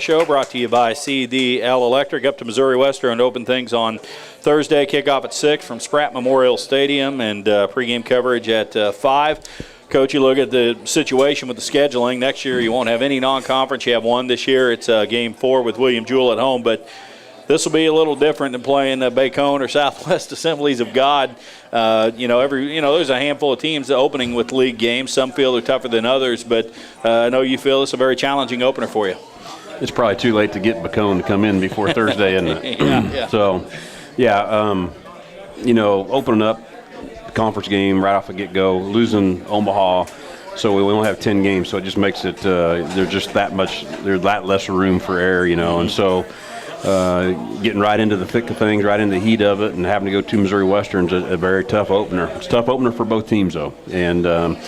Show brought to you by CDL Electric. Up to Missouri Western to open things on Thursday. Kickoff at 6 from Spratt Memorial Stadium, and pregame coverage at 5. Coach, you look at the situation with the scheduling. Next year you won't have any non-conference. You have one this year. It's Game 4 with William Jewell at home, but this will be a little different than playing Bacone or Southwest Assemblies of God. There's a handful of teams opening with league games. Some feel they're tougher than others, but I know you feel it's a very challenging opener for you. It's probably too late to get Bacone to come in before Thursday, isn't it? Yeah. So, opening up the conference game right off the get-go, losing Omaha, so we only have 10 games, so it just makes it there's that lesser room for error, and so getting right into the thick of things, right into the heat of it, and having to go to Missouri Western's a very tough opener. It's a tough opener for both teams, though, and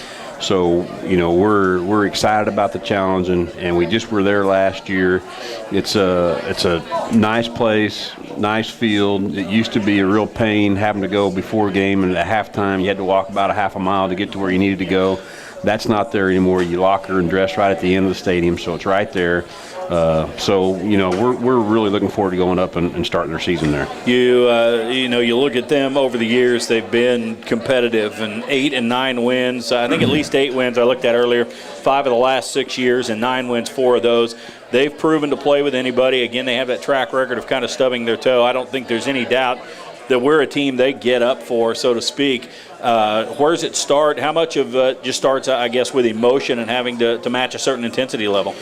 so, we're excited about the challenge, and we just were there last year. It's a nice place, nice field. It used to be a real pain having to go before game, and at halftime you had to walk about a half a mile to get to where you needed to go. That's not there anymore. You locker and dress right at the end of the stadium, so it's right there. We're really looking forward to going up and starting their season there. You look at them over the years, they've been competitive, and 8 and 9 wins. I think at least 8 wins I looked at earlier, 5 of the last 6 years, and 9 wins, 4 of those. They've proven to play with anybody. Again, they have that track record of kind of stubbing their toe. I don't think there's any doubt that we're a team they get up for, so to speak. Where does it start? How much of it just starts, I guess, with emotion and having to match a certain intensity level?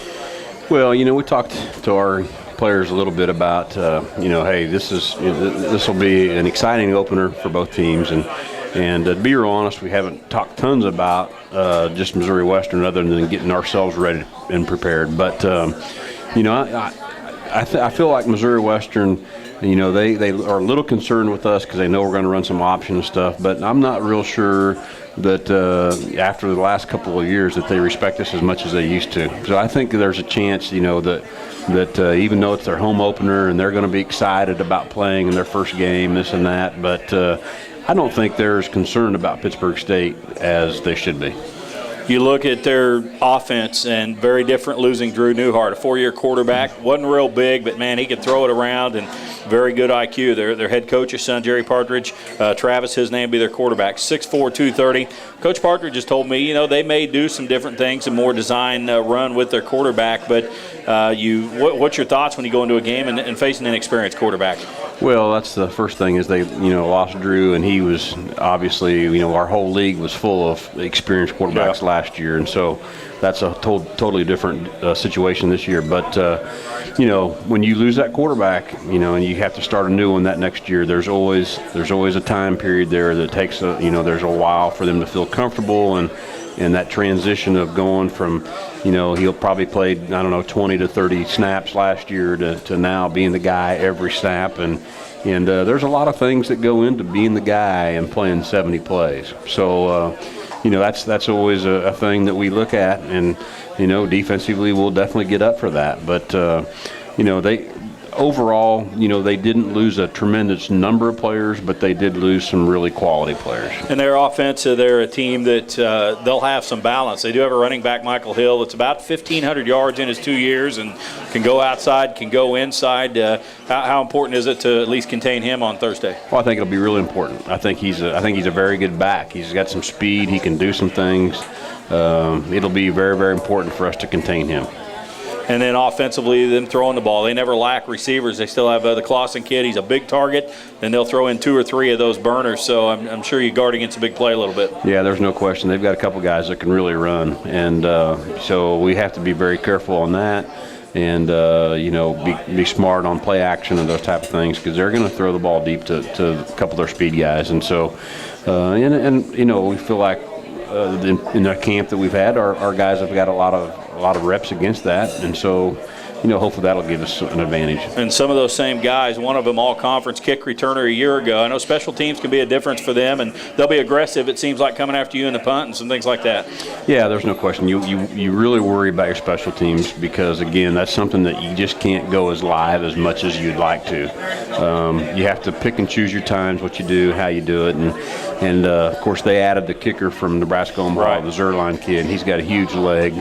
Well, we talked to our players a little bit about, hey, this will be an exciting opener for both teams, and to be real honest, we haven't talked tons about just Missouri Western other than getting ourselves ready and prepared. But I feel like Missouri Western, they are a little concerned with us because they know we're going to run some option and stuff, but I'm not real sure that after the last couple of years that they respect us as much as they used to. So I think there's a chance, that even though it's their home opener and they're going to be excited about playing in their first game, this and that, but I don't think they're as concerned about Pittsburgh State as they should be. You look at their offense, and very different losing Drew Newhart, a 4-year quarterback. Wasn't real big, but, man, he could throw it around, and very good IQ. Their head coach's son, Jerry Partridge, Travis, his name, be their quarterback, 6'4", 230. Coach Partridge just told me, they may do some different things, a more design run with their quarterback, but what's your thoughts when you go into a game and face an inexperienced quarterback? Well, that's the first thing is they, lost Drew, and he was obviously, our whole league was full of experienced quarterbacks last year, and so that's a totally different situation this year. But, when you lose that quarterback, and you have to start a new one that next year, there's always a time period there that takes there's a while for them to feel comfortable, and that transition of going from, he'll probably played, 20 to 30 snaps last year to now being the guy every snap. And there's a lot of things that go into being the guy and playing 70 plays. So, that's always a thing that we look at. And, defensively we'll definitely get up for that. But, overall, they didn't lose a tremendous number of players, but they did lose some really quality players. And their offense, they're a team that they'll have some balance. They do have a running back, Michael Hill, that's about 1,500 yards in his 2 years and can go outside, can go inside. How important is it to at least contain him on Thursday? Well, I think it'll be really important. I think he's a very good back. He's got some speed. He can do some things. It'll be very, very important for us to contain him. And then offensively, them throwing the ball. They never lack receivers. They still have the Clausen kid. He's a big target. Then they'll throw in 2 or 3 of those burners. So I'm sure you guard against a big play a little bit. Yeah, there's no question. They've got a couple guys that can really run. And so we have to be very careful on that and, be smart on play action and those type of things because they're going to throw the ball deep to a couple of their speed guys. And so, we feel like in the camp that we've had, our guys have got a lot of reps against that, and so hopefully that'll give us an advantage. And some of those same guys, one of them all-conference kick returner a year ago. I know special teams can be a difference for them, and they'll be aggressive, it seems like, coming after you in the punt and some things like that. Yeah, there's no question. You really worry about your special teams because, again, that's something that you just can't go as live as much as you'd like to. You have to pick and choose your times, what you do, how you do it, and of course they added the kicker from Nebraska Omaha, the Zerline kid. He's got a huge leg.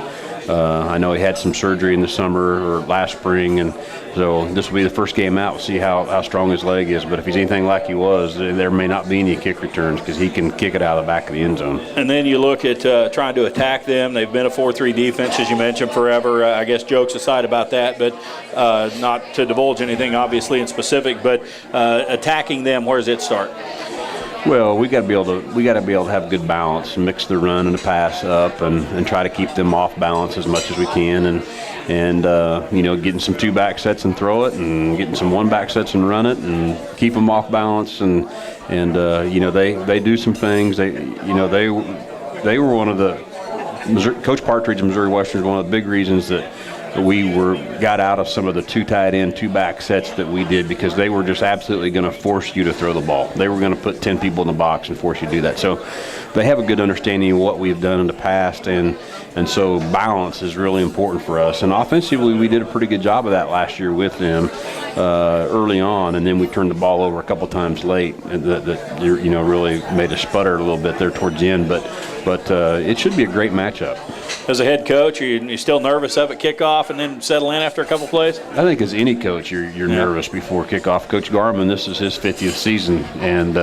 I know he had some surgery in the summer or last spring, and so this will be the first game out. We'll see how strong his leg is. But if he's anything like he was, there may not be any kick returns because he can kick it out of the back of the end zone. And then you look at trying to attack them. They've been a 4-3 defense, as you mentioned, forever. I guess jokes aside about that, but not to divulge anything obviously in specific. But attacking them, where does it start? Well, we got to be able to have good balance and mix the run and the pass up, and try to keep them off balance as much as we can, and getting some 2-back sets and throw it, and getting some 1-back sets and run it, and keep them off balance, and they do some things. They were one of the Coach Partridge of Missouri Western is one of the big reasons that we got out of some of the 2 tight end, 2-back sets that we did, because they were just absolutely going to force you to throw the ball. They were going to put 10 people in the box and force you to do that. So they have a good understanding of what we've done in the past, and so balance is really important for us. And offensively, we did a pretty good job of that last year with them early on, and then we turned the ball over a couple times late that really made us sputter a little bit there towards the end. But it should be a great matchup. As a head coach, are you still nervous up at kickoff and then settle in after a couple plays? I think as any coach, you're nervous before kickoff. Coach Garman, this is his 50th season, and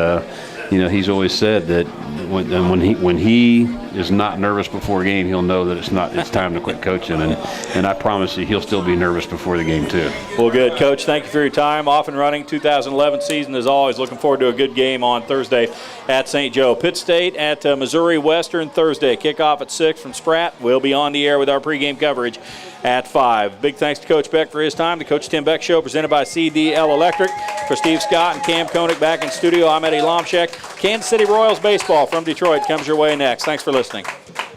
he's always said that when he is not nervous before a game, he'll know that it's time to quit coaching, and I promise you he'll still be nervous before the game too. Well, good. Coach, thank you for your time. Off and running 2011 season as always. Looking forward to a good game on Thursday at St. Joe. Pitt State at Missouri Western Thursday. Kickoff at 6 from Spratt. We'll be on the air with our pregame coverage at 5. Big thanks to Coach Beck for his time. The Coach Tim Beck Show presented by CDL Electric. For Steve Scott and Cam Koenig back in studio, I'm Eddie Lomchek. Kansas City Royals baseball from Detroit comes your way next. Thanks for listening.